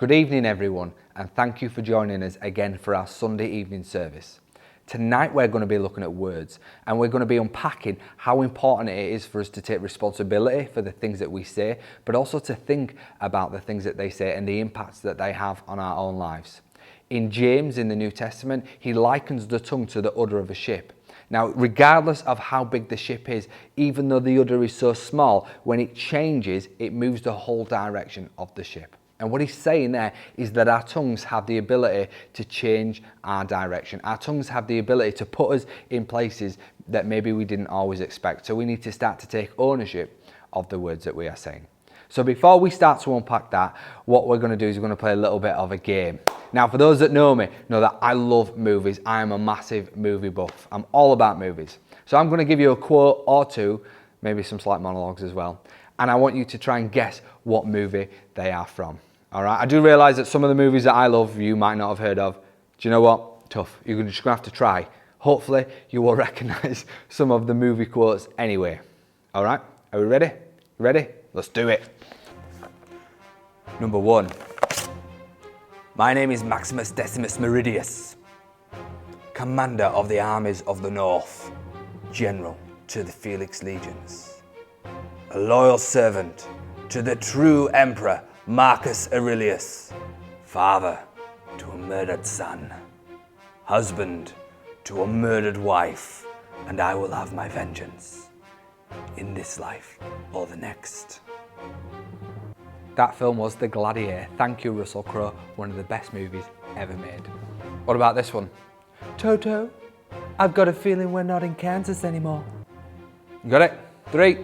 Good evening everyone, and thank you for joining us again for our Sunday evening service. Tonight we're going to be looking at words, and we're going to be unpacking how important it is for us to take responsibility for the things that we say, but also to think about the things that they say and the impacts that they have on our own lives. In James, in the New Testament, he likens the tongue to the udder of a ship. Now, regardless of how big the ship is, even though the udder is so small, when it changes, it moves the whole direction of the ship. And what he's saying there is that our tongues have the ability to change our direction. Our tongues have the ability to put us in places that maybe we didn't always expect. So we need to start to take ownership of the words that we are saying. So before we start to unpack that, what we're going to do is we're going to play a little bit of a game. Now, for those that know me, know that I love movies. I am a massive movie buff. I'm all about movies. So I'm going to give you a quote or two, maybe some slight monologues as well. And I want you to try and guess what movie they are from. All right, I do realise that some of the movies that I love, you might not have heard of. Do you know what? Tough. You're just going to have to try. Hopefully, you will recognise some of the movie quotes anyway. All right, are we ready? Ready? Let's do it. Number 1. My name is Maximus Decimus Meridius, Commander of the armies of the North, General to the Felix Legions, a loyal servant to the true Emperor Marcus Aurelius, father to a murdered son, husband to a murdered wife, and I will have my vengeance in this life or the next. That film was The Gladiator. Thank you, Russell Crowe. One of the best movies ever made. What about this one? Toto, I've got a feeling we're not in Kansas anymore. You got it? 3,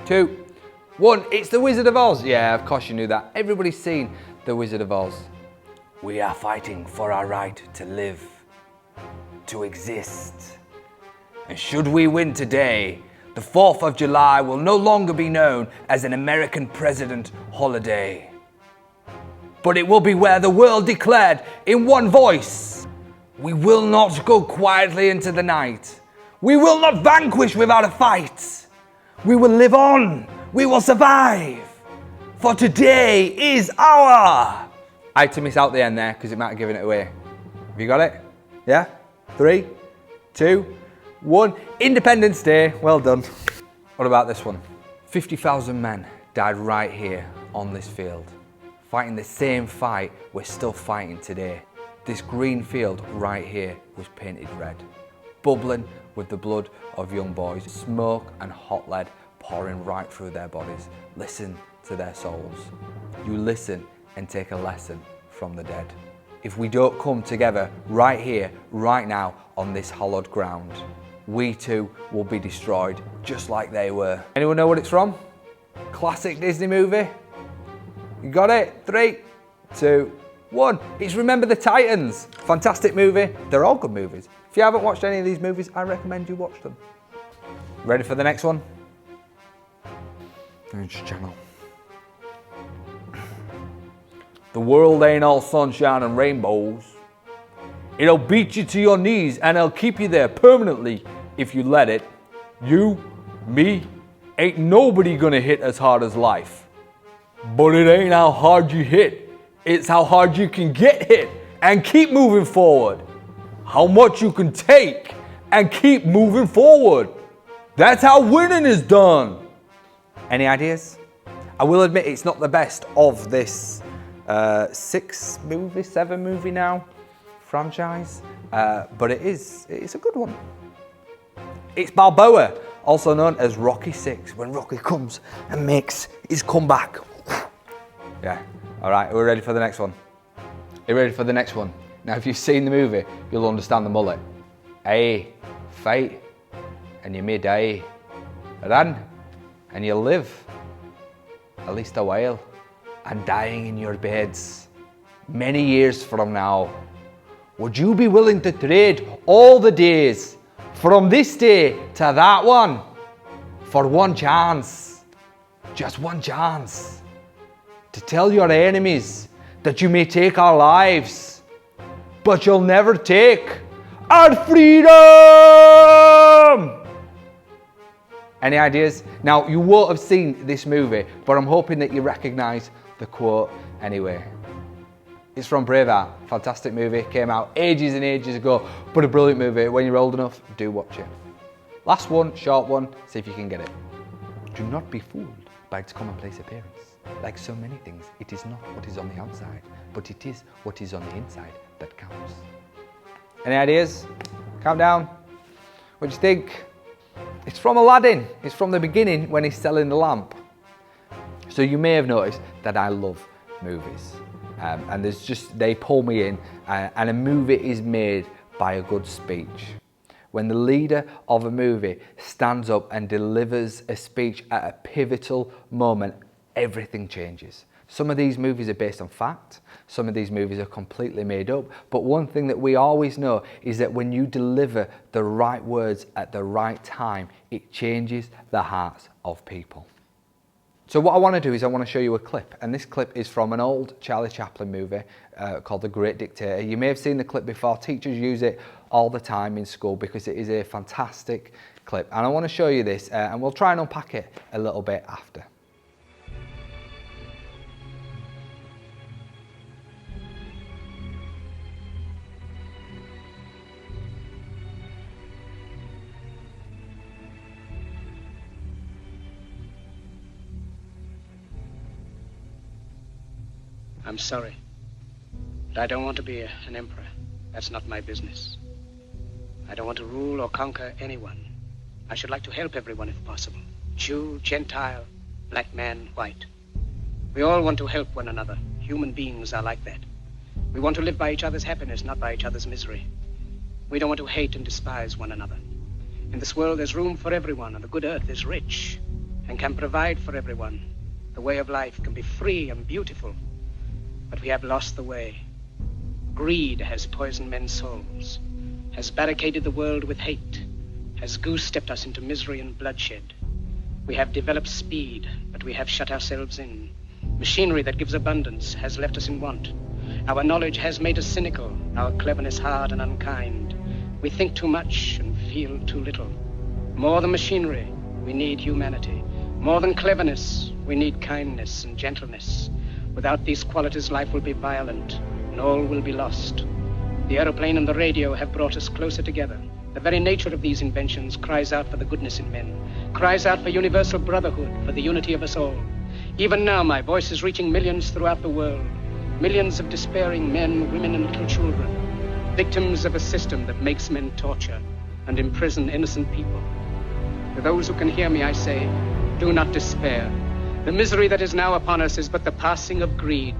2, 1. It's The Wizard of Oz. Yeah, of course you knew that. Everybody's seen The Wizard of Oz. We are fighting for our right to live, to exist. And should we win today, the 4th of July will no longer be known as an American president holiday. But it will be where the world declared in one voice, we will not go quietly into the night. We will not vanquish without a fight. We will live on. We will survive. For today is our... I had to miss out the end there because it might have given it away. Have you got it? Yeah? 3, 2, 1. Independence Day. Well done. What about this one? 50,000 men died right here on this field, fighting the same fight we're still fighting today. This green field right here was painted red, bubbling with the blood of young boys, smoke and hot lead pouring right through their bodies. Listen to their souls. You listen and take a lesson from the dead. If we don't come together right here, right now, on this hallowed ground, we too will be destroyed just like they were. Anyone know what it's from? Classic Disney movie? You got it? 3, 2, 1. It's Remember the Titans. Fantastic movie. They're all good movies. If you haven't watched any of these movies, I recommend you watch them. Ready for the next one? Channel. The world ain't all sunshine and rainbows. It'll beat you to your knees and it'll keep you there permanently if you let it. You, me, ain't nobody gonna hit as hard as life. But it ain't how hard you hit, it's how hard you can get hit and keep moving forward. How much you can take and keep moving forward. That's how winning is done. Any ideas? I will admit it's not the best of this 7 movie now franchise, but it's a good one. It's Balboa, also known as Rocky 6, when Rocky comes and makes his comeback. Yeah, all right, we're ready for the next one. Are you ready for the next one? Now, if you've seen the movie, you'll understand the mullet. Aye, fight, and you may die. Run, and you'll live, at least a while, and dying in your beds many years from now. Would you be willing to trade all the days from this day to that one for one chance, just one chance, to tell your enemies that you may take our lives, but you'll never take our freedom? Any ideas? Now, you won't have seen this movie, but I'm hoping that you recognise the quote anyway. It's from Braveheart. Fantastic movie. Came out ages and ages ago, but a brilliant movie. When you're old enough, do watch it. Last one, short one, see if you can get it. Do not be fooled by its commonplace appearance. Like so many things, it is not what is on the outside, but it is what is on the inside that counts. Any ideas? Calm down. What do you think? It's from Aladdin. It's from the beginning when he's selling the lamp. So you may have noticed that I love movies. And they pull me in, and a movie is made by a good speech. When the leader of a movie stands up and delivers a speech at a pivotal moment, everything changes. Some of these movies are based on fact, some of these movies are completely made up, but one thing that we always know is that when you deliver the right words at the right time, it changes the hearts of people. So what I want to do is I want to show you a clip, and this clip is from an old Charlie Chaplin movie called The Great Dictator. You may have seen the clip before. Teachers use it all the time in school because it is a fantastic clip. And I want to show you this, and we'll try and unpack it a little bit after. I'm sorry, but I don't want to be an emperor. That's not my business. I don't want to rule or conquer anyone. I should like to help everyone if possible. Jew, Gentile, black man, white. We all want to help one another. Human beings are like that. We want to live by each other's happiness, not by each other's misery. We don't want to hate and despise one another. In this world, there's room for everyone, and the good earth is rich and can provide for everyone. The way of life can be free and beautiful. But we have lost the way. Greed has poisoned men's souls, has barricaded the world with hate, has goose-stepped us into misery and bloodshed. We have developed speed, but we have shut ourselves in. Machinery that gives abundance has left us in want. Our knowledge has made us cynical, our cleverness hard and unkind. We think too much and feel too little. More than machinery, we need humanity. More than cleverness, we need kindness and gentleness. Without these qualities, life will be violent, and all will be lost. The aeroplane and the radio have brought us closer together. The very nature of these inventions cries out for the goodness in men, cries out for universal brotherhood, for the unity of us all. Even now, my voice is reaching millions throughout the world, millions of despairing men, women, and little children, victims of a system that makes men torture and imprison innocent people. To those who can hear me, I say, do not despair. The misery that is now upon us is but the passing of greed,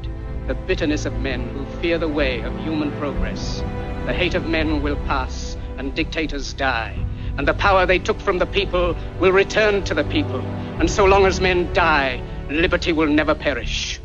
the bitterness of men who fear the way of human progress. The hate of men will pass, and dictators die, and the power they took from the people will return to the people. And so long as men die, liberty will never perish.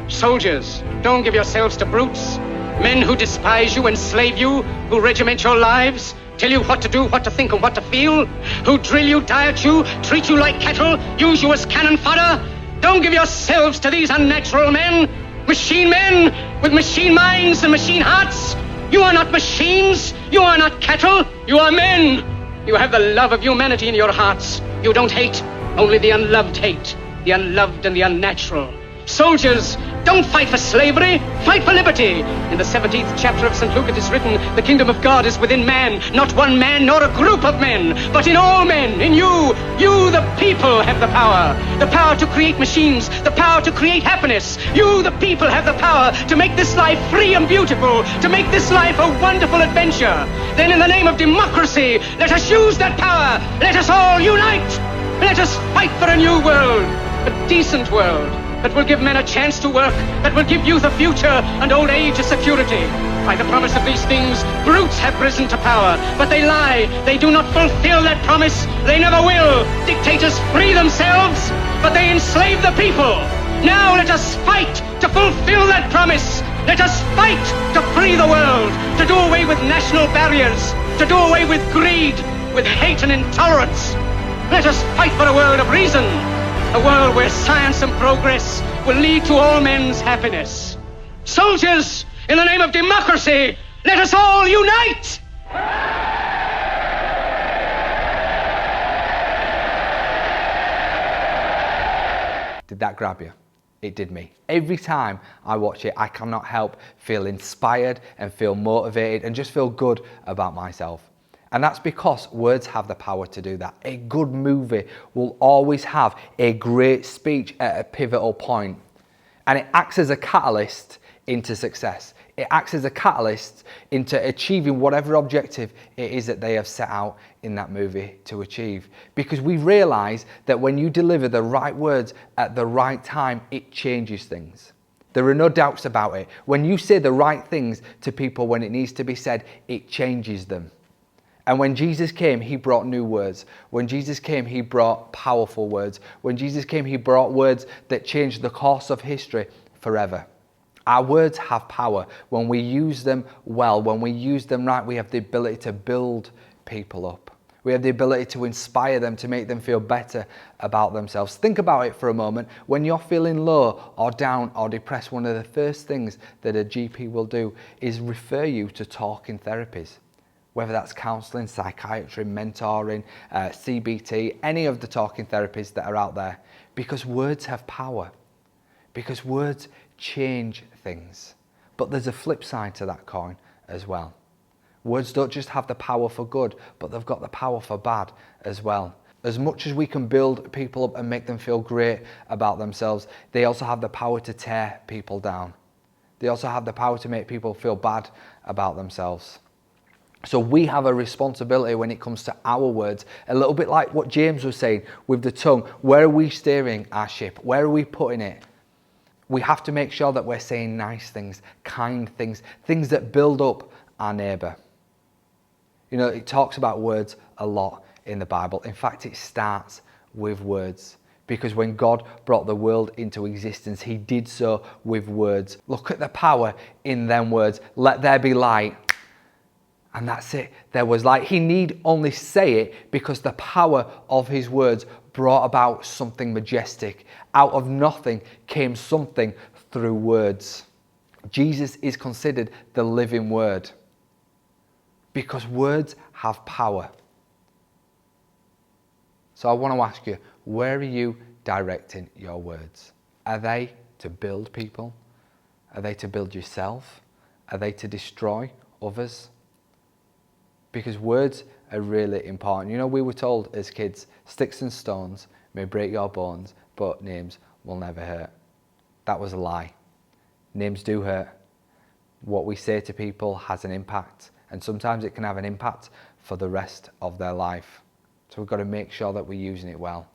Soldiers, don't give yourselves to brutes, men who despise you, enslave you, who regiment your lives, tell you what to do, what to think, and what to feel, who drill you, diet you, treat you like cattle, use you as cannon fodder. Don't give yourselves to these unnatural men with machine minds and machine hearts. You are not machines, you are not cattle, you are men. You have the love of humanity in your hearts. You don't hate, only the unloved hate, the unloved and the unnatural. Soldiers, don't fight for slavery, fight for liberty. In the 17th chapter of St. Luke it is written, the kingdom of God is within man, not one man nor a group of men, but in all men, in you. You, the people, have the power to create machines, the power to create happiness. You, the people, have the power to make this life free and beautiful, to make this life a wonderful adventure. Then in the name of democracy, let us use that power. Let us all unite. Let us fight for a new world, a decent world, that will give men a chance to work, that will give youth a future and old age a security. By the promise of these things, brutes have risen to power, but they lie. They do not fulfill that promise. They never will. Dictators free themselves, but they enslave the people. Now let us fight to fulfill that promise. Let us fight to free the world, to do away with national barriers, to do away with greed, with hate and intolerance. Let us fight for a world of reason, a world where science and progress will lead to all men's happiness. Soldiers, in the name of democracy, let us all unite! Did that grab you? It did me. Every time I watch it, I cannot help feel inspired and feel motivated and just feel good about myself. And that's because words have the power to do that. A good movie will always have a great speech at a pivotal point, and it acts as a catalyst into success. It acts as a catalyst into achieving whatever objective it is that they have set out in that movie to achieve. Because we realize that when you deliver the right words at the right time, it changes things. There are no doubts about it. When you say the right things to people when it needs to be said, it changes them. And when Jesus came, he brought new words. When Jesus came, he brought powerful words. When Jesus came, he brought words that changed the course of history forever. Our words have power. When we use them well, when we use them right, we have the ability to build people up. We have the ability to inspire them, to make them feel better about themselves. Think about it for a moment. When you're feeling low or down or depressed, one of the first things that a GP will do is refer you to talking therapies. Whether that's counselling, psychiatry, mentoring, CBT, any of the talking therapies that are out there. Because words have power. Because words change things. But there's a flip side to that coin as well. Words don't just have the power for good, but they've got the power for bad as well. As much as we can build people up and make them feel great about themselves, they also have the power to tear people down. They also have the power to make people feel bad about themselves. So we have a responsibility when it comes to our words, a little bit like what James was saying with the tongue. Where are we steering our ship? Where are we putting it? We have to make sure that we're saying nice things, kind things, things that build up our neighbour. You know, it talks about words a lot in the Bible. In fact, it starts with words. Because when God brought the world into existence, he did so with words. Look at the power in them words. Let there be light. And that's it. There was light. He need only say it because the power of his words brought about something majestic. Out of nothing came something through words. Jesus is considered the living word because words have power. So I want to ask you, where are you directing your words? Are they to build people? Are they to build yourself? Are they to destroy others? Because words are really important. You know, we were told as kids, sticks and stones may break your bones, but names will never hurt. That was a lie. Names do hurt. What we say to people has an impact, and sometimes it can have an impact for the rest of their life. So we've got to make sure that we're using it well.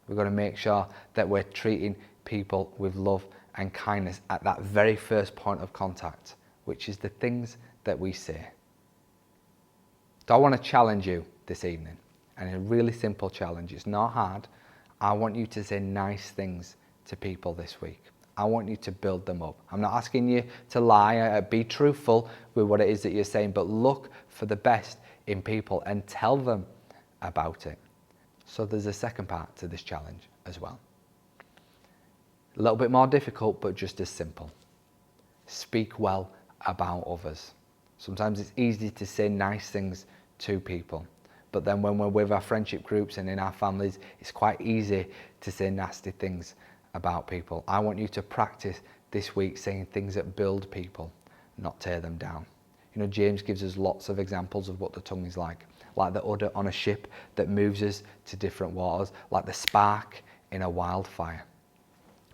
We've got to make sure that we're treating people with love and kindness at that very first point of contact, which is the things that we say. So I want to challenge you this evening, and a really simple challenge. It's not hard. I want you to say nice things to people this week. I want you to build them up. I'm not asking you to lie. Be truthful with what it is that you're saying, but look for the best in people and tell them about it. So there's a second part to this challenge as well. A little bit more difficult, but just as simple. Speak well about others. Sometimes it's easy to say nice things to people, but then when we're with our friendship groups and in our families, it's quite easy to say nasty things about people. I want you to practice this week saying things that build people, not tear them down. You know, James gives us lots of examples of what the tongue is like the udder on a ship that moves us to different waters, like the spark in a wildfire.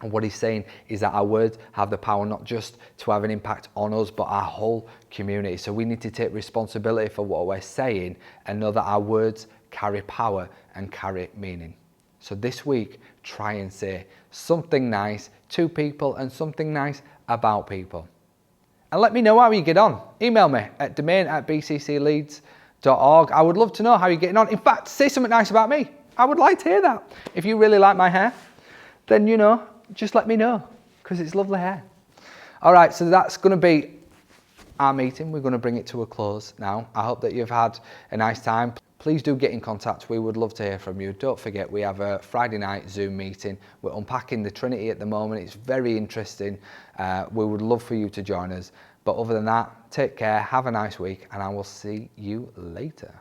And what he's saying is that our words have the power not just to have an impact on us, but our whole community. So we need to take responsibility for what we're saying and know that our words carry power and carry meaning. So this week, try and say something nice to people and something nice about people. And let me know how you get on. Email me at domaine@bccleeds.org. I would love to know how you're getting on. In fact, say something nice about me. I would like to hear that. If you really like my hair, then, you know, just let me know, because it's lovely hair. All right, so that's going to be our meeting. We're going to bring it to a close now. I hope that you've had a nice time. Please do get in contact. We would love to hear from you. Don't forget, we have a Friday night Zoom meeting. We're unpacking the Trinity at the moment. It's very interesting. We would love for you to join us. But other than that, take care, have a nice week, and I will see you later.